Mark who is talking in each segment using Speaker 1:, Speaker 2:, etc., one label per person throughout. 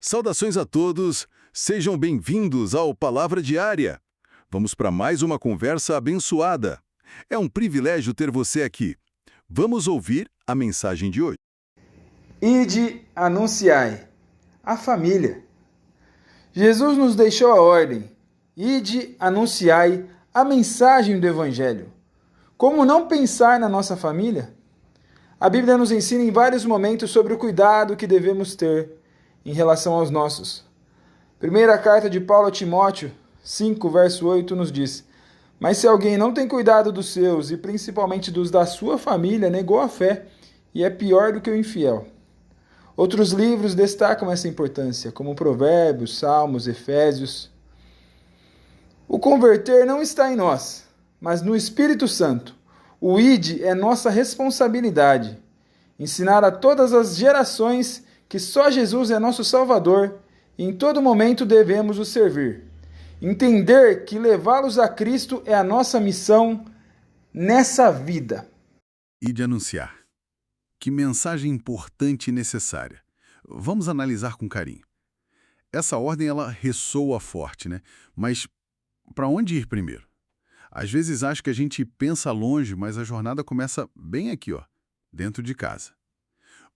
Speaker 1: Saudações a todos, sejam bem-vindos ao Palavra Diária. Vamos para mais uma conversa abençoada. É um privilégio ter você aqui. Vamos ouvir a mensagem de hoje.
Speaker 2: Ide, anunciai. A família. Jesus nos deixou a ordem. Ide, anunciai a mensagem do Evangelho. Como não pensar na nossa família? A Bíblia nos ensina em vários momentos sobre o cuidado que devemos ter em relação aos nossos. Primeira carta de Paulo a Timóteo, 5, verso 8, nos diz: Mas se alguém não tem cuidado dos seus, e principalmente dos da sua família, negou a fé, e é pior do que o infiel. Outros livros destacam essa importância, como Provérbios, Salmos, Efésios. O converter não está em nós, mas no Espírito Santo. O ide é nossa responsabilidade. Ensinar a todas as gerações que só Jesus é nosso Salvador e em todo momento devemos o servir. Entender que levá-los a Cristo é a nossa missão nessa vida.
Speaker 1: Ide anunciar. Que mensagem importante e necessária. Vamos analisar com carinho. Essa ordem, ela ressoa forte, né? Mas para onde ir primeiro? Às vezes acho que a gente pensa longe, mas a jornada começa bem aqui, ó, dentro de casa.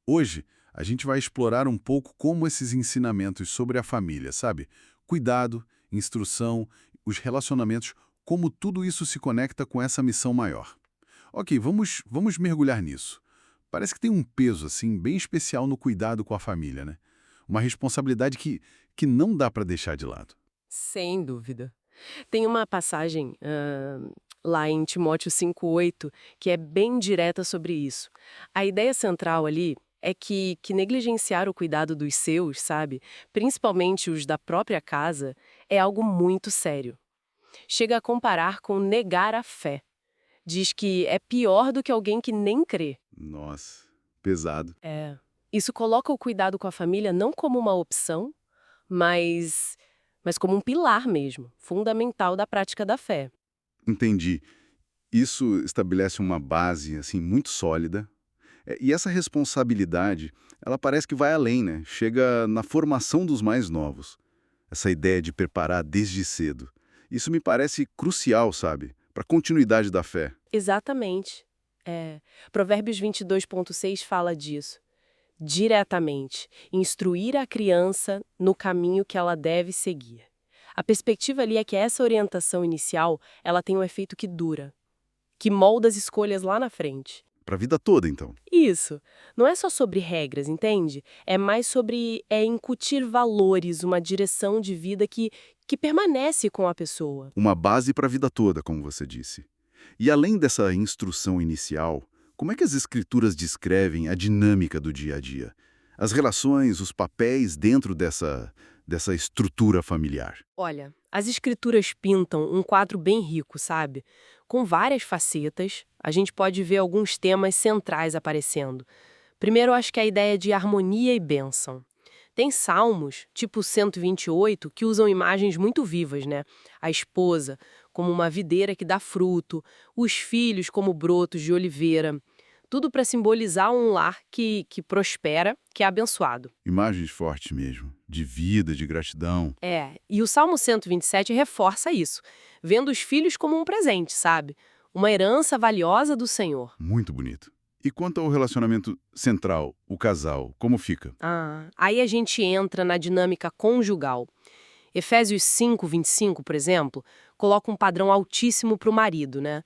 Speaker 1: Hoje, a gente vai explorar um pouco como esses ensinamentos sobre a família, sabe? Cuidado, instrução, os relacionamentos, como tudo isso se conecta com essa missão maior. Ok, vamos mergulhar nisso. Parece que tem um peso, assim, bem especial no cuidado com a família, né? Uma responsabilidade que não dá para deixar de lado.
Speaker 3: Sem dúvida. Tem uma passagem lá em Timóteo 5,8 que é bem direta sobre isso. A ideia central ali é que negligenciar o cuidado dos seus, sabe, principalmente os da própria casa, é algo muito sério. Chega a comparar com negar a fé. Diz que é pior do que alguém que nem crê.
Speaker 1: Nossa, pesado.
Speaker 3: Isso coloca o cuidado com a família não como uma opção, mas como um pilar mesmo, fundamental da prática da fé.
Speaker 1: Entendi. Isso estabelece uma base, assim, muito sólida. E essa responsabilidade, ela parece que vai além, né? Chega na formação dos mais novos. Essa ideia de preparar desde cedo. Isso me parece crucial, sabe? Para a continuidade da fé.
Speaker 3: Exatamente. Provérbios 22,6 fala disso. Diretamente, instruir a criança no caminho que ela deve seguir. A perspectiva ali é que essa orientação inicial, ela tem um efeito que dura, que molda as escolhas lá na frente.
Speaker 1: Para a vida toda, então.
Speaker 3: Isso. Não é só sobre regras, entende? É mais sobre incutir valores, uma direção de vida que permanece com a pessoa.
Speaker 1: Uma base para a vida toda, como você disse. E além dessa instrução inicial, como é que as escrituras descrevem a dinâmica do dia a dia? As relações, os papéis dentro dessa estrutura familiar?
Speaker 3: Olha, as escrituras pintam um quadro bem rico, sabe? Com várias facetas, a gente pode ver alguns temas centrais aparecendo. Primeiro, eu acho que é a ideia de harmonia e bênção. Tem salmos, tipo 128, que usam imagens muito vivas, né? A esposa como uma videira que dá fruto, os filhos como brotos de oliveira. Tudo para simbolizar um lar que prospera, que é abençoado.
Speaker 1: Imagens fortes mesmo, de vida, de gratidão.
Speaker 3: E o Salmo 127 reforça isso, vendo os filhos como um presente, sabe? Uma herança valiosa do Senhor.
Speaker 1: Muito bonito. E quanto ao relacionamento central, o casal, como fica?
Speaker 3: Aí a gente entra na dinâmica conjugal. Efésios 5:25, por exemplo, coloca um padrão altíssimo para o marido, né?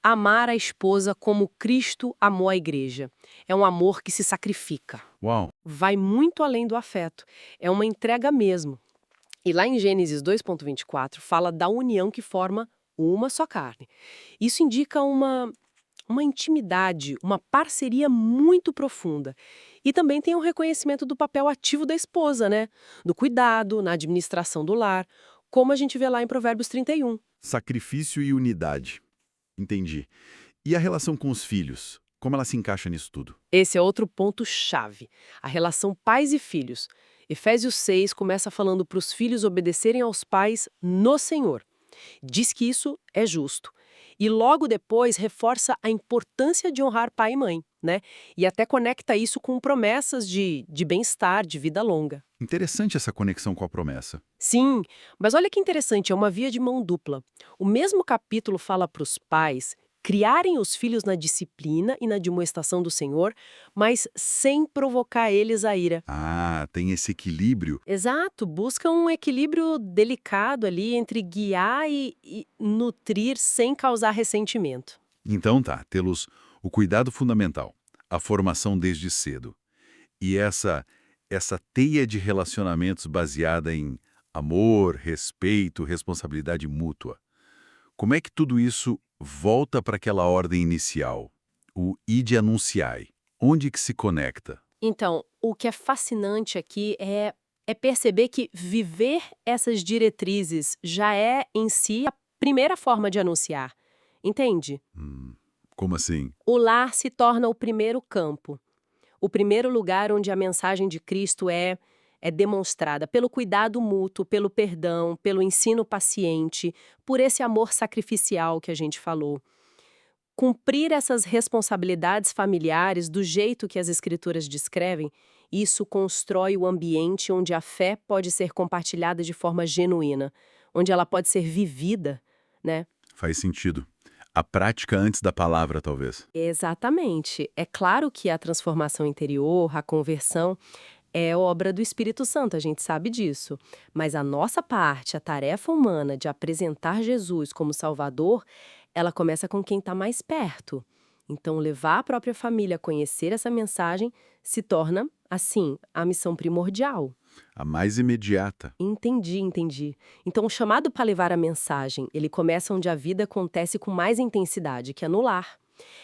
Speaker 3: Amar a esposa como Cristo amou a igreja. É um amor que se sacrifica.
Speaker 1: Uau!
Speaker 3: Vai muito além do afeto. É uma entrega mesmo. E lá em Gênesis 2,24 fala da união que forma uma só carne. Isso indica uma intimidade, uma parceria muito profunda. E também tem um reconhecimento do papel ativo da esposa, né? Do cuidado, na administração do lar, como a gente vê lá em Provérbios 31.
Speaker 1: Sacrifício e unidade. Entendi. E a relação com os filhos? Como ela se encaixa nisso tudo?
Speaker 3: Esse é outro ponto-chave, a relação pais e filhos. Efésios 6 começa falando para os filhos obedecerem aos pais no Senhor. Diz que isso é justo. E logo depois reforça a importância de honrar pai e mãe, né? E até conecta isso com promessas de bem-estar, de vida longa.
Speaker 1: Interessante essa conexão com a promessa.
Speaker 3: Sim, mas olha que interessante, é uma via de mão dupla. O mesmo capítulo fala para os pais criarem os filhos na disciplina e na demonstração do Senhor, mas sem provocar eles a ira.
Speaker 1: Ah, tem esse equilíbrio.
Speaker 3: Exato, busca um equilíbrio delicado ali entre guiar e nutrir sem causar ressentimento.
Speaker 1: Então tá, temos o cuidado fundamental, a formação desde cedo. E essa teia de relacionamentos baseada em amor, respeito, responsabilidade mútua. Como é que tudo isso volta para aquela ordem inicial? O ide anunciai. Onde que se conecta?
Speaker 3: Então, o que é fascinante aqui é perceber que viver essas diretrizes já é, em si, a primeira forma de anunciar. Entende?
Speaker 1: Como assim?
Speaker 3: O lar se torna o primeiro campo. O primeiro lugar onde a mensagem de Cristo é demonstrada pelo cuidado mútuo, pelo perdão, pelo ensino paciente, por esse amor sacrificial que a gente falou. Cumprir essas responsabilidades familiares do jeito que as Escrituras descrevem, isso constrói o ambiente onde a fé pode ser compartilhada de forma genuína, onde ela pode ser vivida, né?
Speaker 1: Faz sentido. A prática antes da palavra, talvez.
Speaker 3: Exatamente. É claro que a transformação interior, a conversão, é obra do Espírito Santo, a gente sabe disso. Mas a nossa parte, a tarefa humana de apresentar Jesus como Salvador, ela começa com quem está mais perto. Então, levar a própria família a conhecer essa mensagem se torna, assim, a missão primordial.
Speaker 1: A mais imediata.
Speaker 3: Entendi. Então, o chamado para levar a mensagem, ele começa onde a vida acontece com mais intensidade, que é no lar.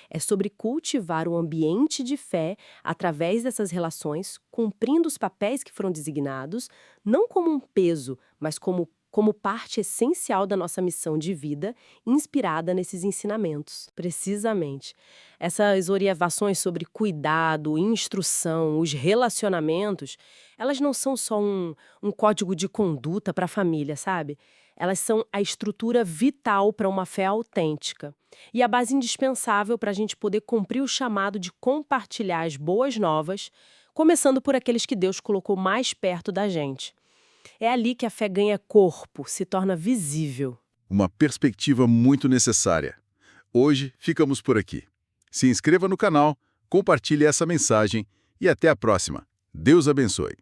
Speaker 3: É sobre cultivar um ambiente de fé através dessas relações, cumprindo os papéis que foram designados, não como um peso, mas como parte essencial da nossa missão de vida, inspirada nesses ensinamentos. Precisamente. Essas orientações sobre cuidado, instrução, os relacionamentos, elas não são só um código de conduta para a família, sabe? Elas são a estrutura vital para uma fé autêntica. E a base indispensável para a gente poder cumprir o chamado de compartilhar as boas novas, começando por aqueles que Deus colocou mais perto da gente. É ali que a fé ganha corpo, se torna visível.
Speaker 1: Uma perspectiva muito necessária. Hoje ficamos por aqui. Se inscreva no canal, compartilhe essa mensagem e até a próxima. Deus abençoe.